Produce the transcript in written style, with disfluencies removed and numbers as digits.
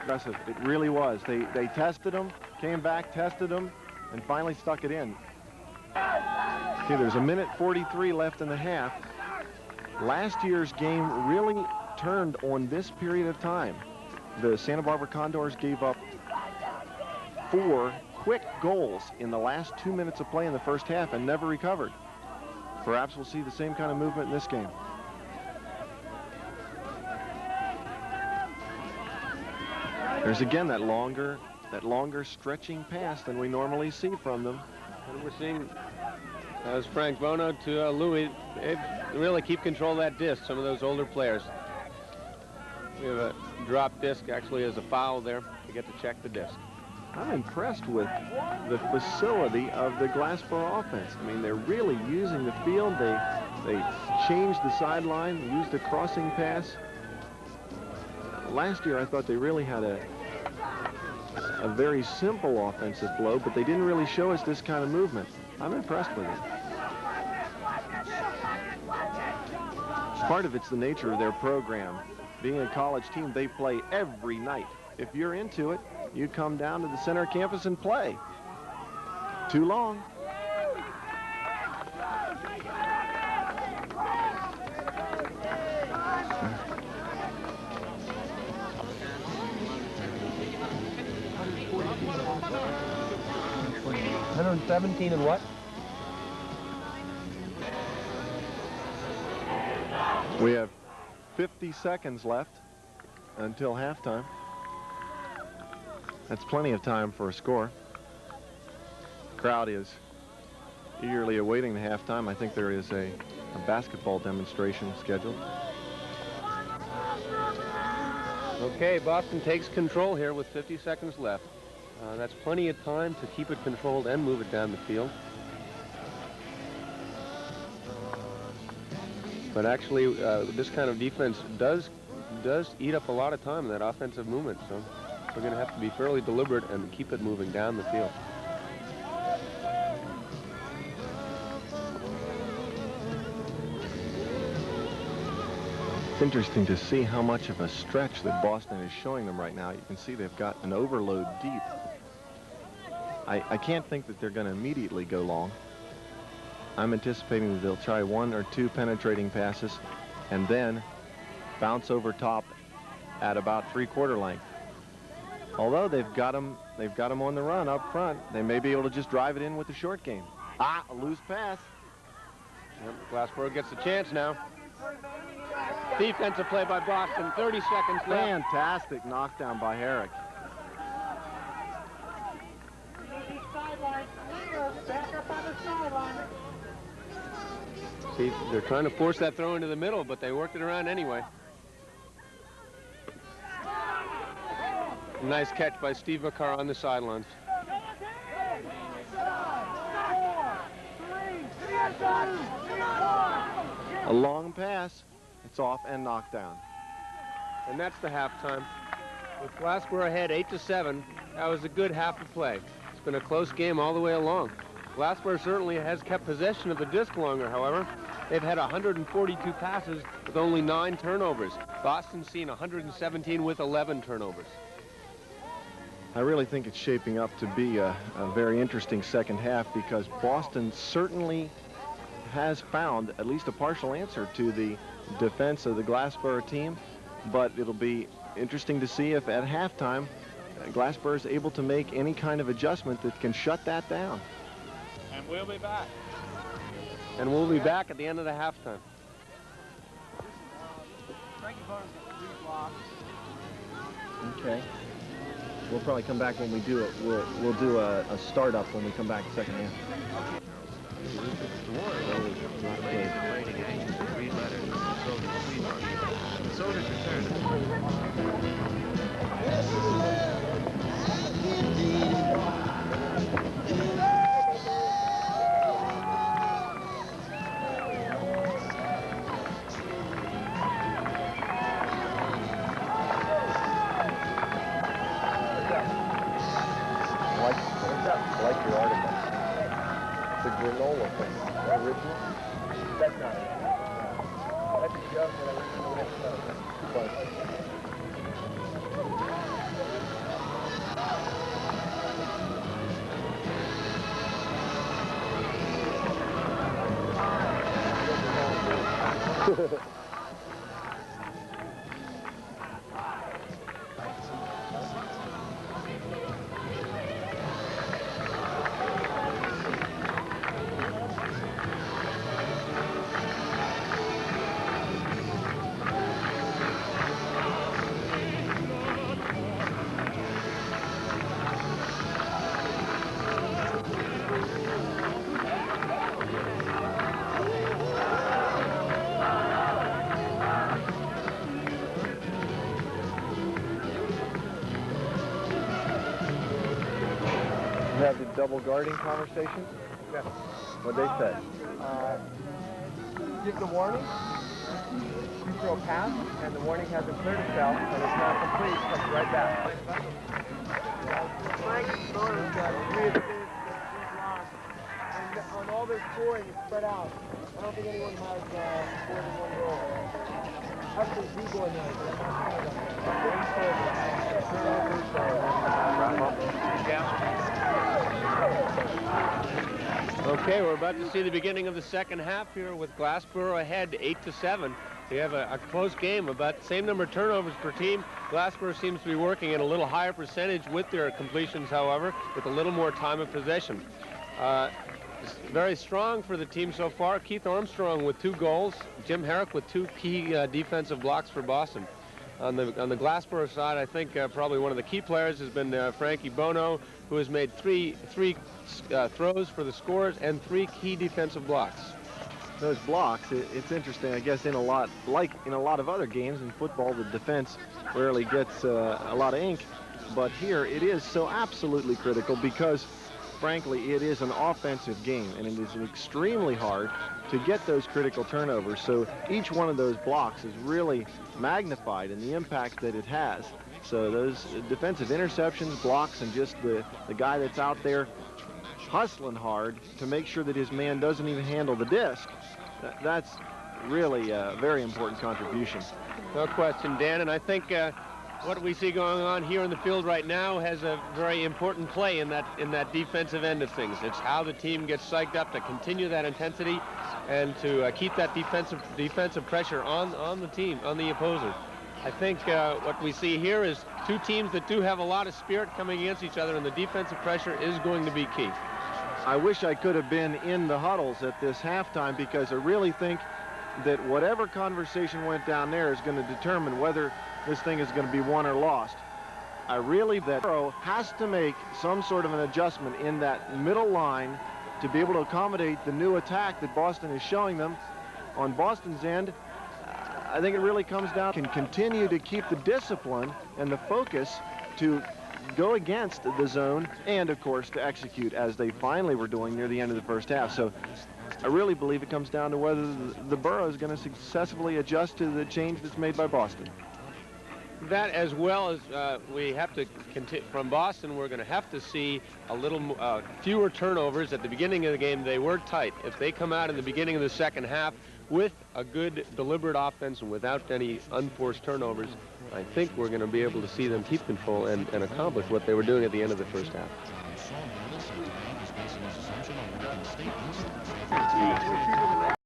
impressive. It really was. They tested them, came back, tested them, and finally stuck it in. Okay, there's 1:43 left in the half. Last year's game really turned on this period of time. The Santa Barbara Condors gave up 4 quick goals in the last 2 minutes of play in the first half and never recovered. Perhaps we'll see the same kind of movement in this game. There's again that longer stretching pass than we normally see from them. And we're seeing, as Frank Bono to Louis, they really keep control of that disc, some of those older players. We have a drop disc actually as a foul there to get to check the disc. I'm impressed with the facility of the Glassboro offense. I mean, they're really using the field. They changed the sideline, used a crossing pass. Last year, I thought they really had a very simple offensive flow, but they didn't really show us this kind of movement. I'm impressed with it. Part of it's the nature of their program. Being a college team, they play every night. If you're into it, you come down to the center campus and play. Too long. $117 and what? We have 50 seconds left until halftime. That's plenty of time for a score. The crowd is eagerly awaiting the halftime. I think there is a basketball demonstration scheduled. Okay, Boston takes control here with 50 seconds left. That's plenty of time to keep it controlled and move it down the field. But actually, this kind of defense does eat up a lot of time in that offensive movement. So we're going to have to be fairly deliberate and keep it moving down the field. It's interesting to see how much of a stretch that Boston is showing them right now. You can see they've got an overload deep. I can't think that they're going to immediately go long. I'm anticipating that they'll try 1 or 2 penetrating passes and then bounce over top at about 3/4 length. Although they've got them on the run up front, they may be able to just drive it in with the short game. A loose pass. Yep, Glassboro gets a chance now. Defensive play by Boston, 30 seconds left. Fantastic knockdown by Herrick. See, they're trying to force that throw into the middle, but they worked it around anyway. Nice catch by Steve McCarr on the sidelines. A long pass. It's off and knocked down. And that's the halftime. With Glassboro ahead 8-7, that was a good half of play. It's been a close game all the way along. Glassboro certainly has kept possession of the disc longer, however. They've had 142 passes with only 9 turnovers. Boston's seen 117 with 11 turnovers. I really think it's shaping up to be a very interesting second half because Boston certainly has found at least a partial answer to the defense of the Glassboro team, but it'll be interesting to see if at halftime Glassboro is able to make any kind of adjustment that can shut that down. And we'll be back. And we'll be back at the end of the halftime. Okay. We'll probably come back when we do it. We'll do a startup when we come back second half. I like your article. It's a granola thing. Is that original? That's not it. That's a joke that I originally have the double guarding conversation? Yes. What'd they say? Give the warning. You throw a pass, and the warning hasn't cleared itself, and it's not complete. Comes right back. And on all this scoring, it's spread out. I don't think anyone has more than one goal. Actually, two goal nights. Okay, we're about to see the beginning of the second half here with Glassboro ahead 8-7. We have a close game, about the same number of turnovers per team. Glassboro seems to be working at a little higher percentage with their completions, however, with a little more time of possession. Very strong for the team so far. Keith Armstrong with 2 goals. Jim Herrick with 2 key defensive blocks for Boston. On the Glassboro side, I think probably one of the key players has been Frankie Bono, who has made three throws for the scores and 3 key defensive blocks. Those blocks, it's interesting, I guess, in a lot of other games in football, the defense rarely gets a lot of ink, but here it is so absolutely critical because, frankly, it is an offensive game, and it is extremely hard to get those critical turnovers. So each one of those blocks is really magnified in the impact that it has. So those defensive interceptions, blocks, and just the guy that's out there hustling hard to make sure that his man doesn't even handle the disc, that's really a very important contribution. No question, Dan, and I think what we see going on here in the field right now has a very important play in that defensive end of things. It's how the team gets psyched up to continue that intensity and to keep that defensive pressure on the team, on the opposer. I think what we see here is 2 teams that do have a lot of spirit coming against each other, and the defensive pressure is going to be key. I wish I could have been in the huddles at this halftime, because I really think that whatever conversation went down there is going to determine whether this thing is going to be won or lost. I really that Borough has to make some sort of an adjustment in that middle line to be able to accommodate the new attack that Boston is showing them. On Boston's end, I think it really comes down to continue to keep the discipline and the focus to go against the zone and, of course, to execute as they finally were doing near the end of the first half. So I really believe it comes down to whether the Borough is going to successfully adjust to the change that's made by Boston. That, as well as we have to continue from Boston, we're going to have to see a little fewer turnovers at the beginning of the game. They were tight. If they come out in the beginning of the second half with a good deliberate offense and without any unforced turnovers, I think we're going to be able to see them keep control and accomplish what they were doing at the end of the first half.